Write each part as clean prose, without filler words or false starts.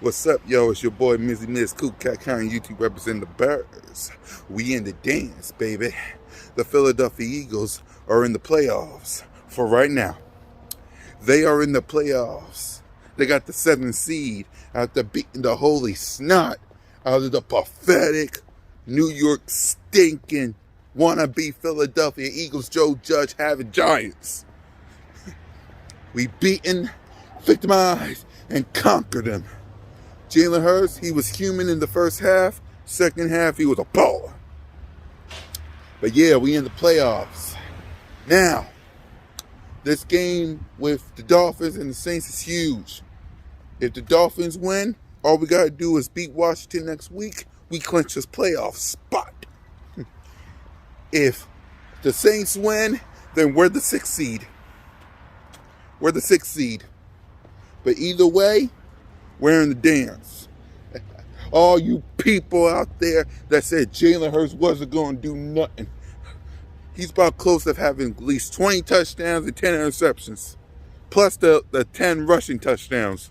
What's up, yo? It's your boy Mizzy Miz Coop Cat County YouTube representing the Bears. We in the dance, baby. The Philadelphia Eagles are in the playoffs for right now. They are in the playoffs. They got the 7th seed after beating the holy snot out of the pathetic New York stinking wannabe Philadelphia Eagles Joe Judge having Giants. We beaten, victimized, and conquered them. Jalen Hurts, he was human in the first half. Second half, he was a baller. But yeah, we in the playoffs. Now, this game with the Dolphins and the Saints is huge. If the Dolphins win, all we got to do is beat Washington next week. We clinch this playoff spot. If the Saints win, then we're the 6th seed. We're the 6th seed. But either way, we're in the dance. All you people out there that said Jalen Hurts wasn't going to do nothing. He's about close to having at least 20 touchdowns and 10 interceptions. Plus the 10 rushing touchdowns.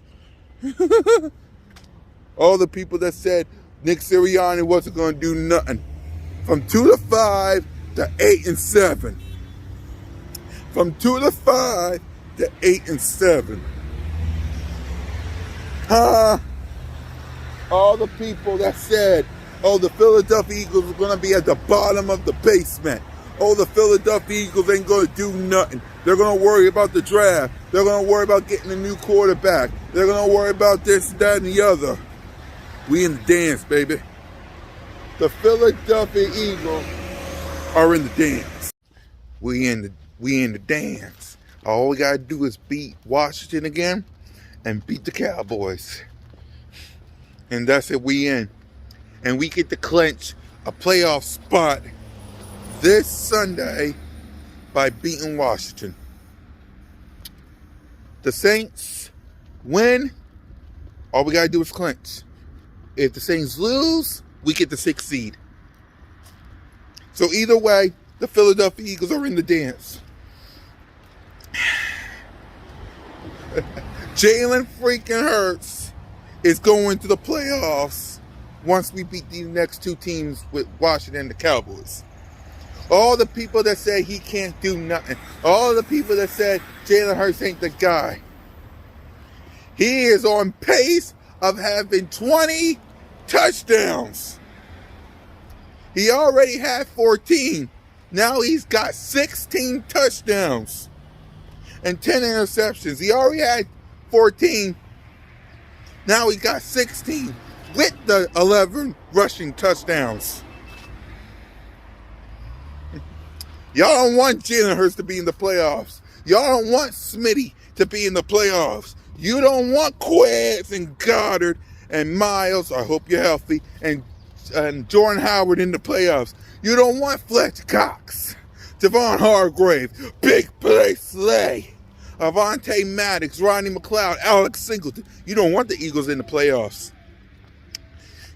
All the people that said Nick Sirianni wasn't going to do nothing. From 2-5 to 8-7. From 2-5 to 8-7. All the people that said, oh, the Philadelphia Eagles are going to be at the bottom of the basement. Oh, the Philadelphia Eagles ain't going to do nothing. They're going to worry about the draft. They're going to worry about getting a new quarterback. They're going to worry about this, that, and the other. We in the dance, baby. The Philadelphia Eagles are in the dance. We in the dance. All we got to do is beat Washington again and beat the Cowboys. And that's it, we in. And we get to clinch a playoff spot this Sunday by beating Washington. The Saints win, all we got to do is clinch. If the Saints lose, we get the 6th seed. So either way, the Philadelphia Eagles are in the dance. Jalen freaking Hurts is going to the playoffs once we beat these next two teams with Washington and the Cowboys. All the people that say he can't do nothing. All the people that said Jalen Hurts ain't the guy. He is on pace of having 20 touchdowns. He already had 14. Now he's got 16 touchdowns and 10 interceptions. He already had 14. Now he got 16 with the 11 rushing touchdowns. Y'all don't want Jalen Hurts to be in the playoffs. Y'all don't want Smitty to be in the playoffs. You don't want Quez and Goddard and Miles, I hope you're healthy, and Jordan Howard in the playoffs. You don't want Fletcher Cox, Javon Hargrave, Big Play Slay, Avonte Maddox, Rodney McLeod, Alex Singleton. You don't want the Eagles in the playoffs.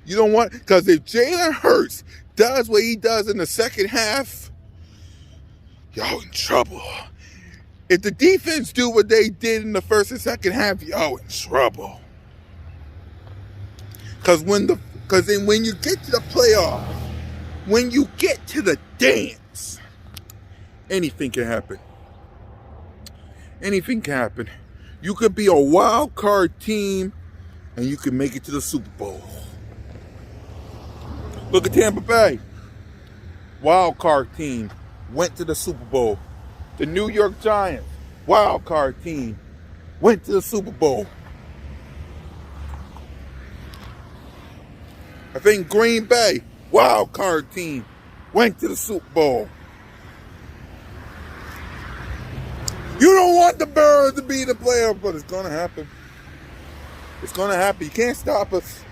You don't want, because if Jalen Hurts does what he does in the second half, y'all in trouble. If the defense do what they did in the first and second half, y'all in trouble. Because when you get to the playoff, when you get to the dance, anything can happen. Anything can happen. You could be a wild card team and you can make it to the Super Bowl. Look at Tampa Bay. Wild card team went to the Super Bowl. The New York Giants, wild card team, went to the Super Bowl. I think Green Bay, wild card team, went to the Super Bowl. You don't want the Bears to be in the playoffs, but it's going to happen. It's going to happen. You can't stop us.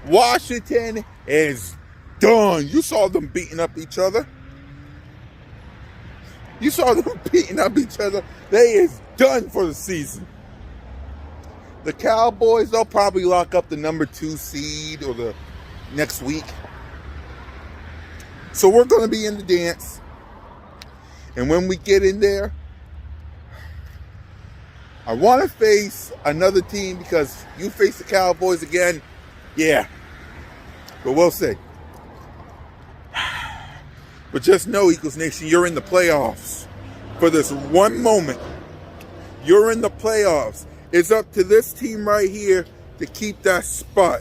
Washington is done. You saw them beating up each other. You saw them beating up each other. They is done for the season. The Cowboys, they'll probably lock up the number 2 seed or the next week. So we're going to be in the dance. And when we get in there, I want to face another team because you face the Cowboys again. Yeah. But we'll see. But just know, Eagles Nation, you're in the playoffs. For this one moment, you're in the playoffs. It's up to this team right here to keep that spot.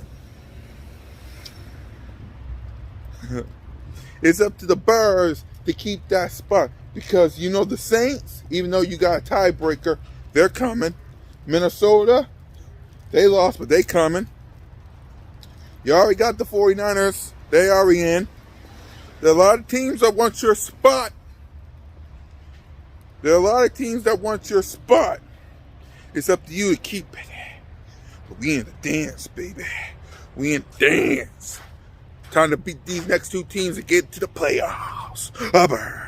It's up to the Bears to keep that spot. Because you know the Saints, even though you got a tiebreaker, they're coming. Minnesota, they lost, but they coming. You already got the 49ers. They already in. There are a lot of teams that want your spot. There are a lot of teams that want your spot. It's up to you to keep it. But we in the dance, baby. We in the dance. Time to beat these next two teams and get to the playoffs. Auburn.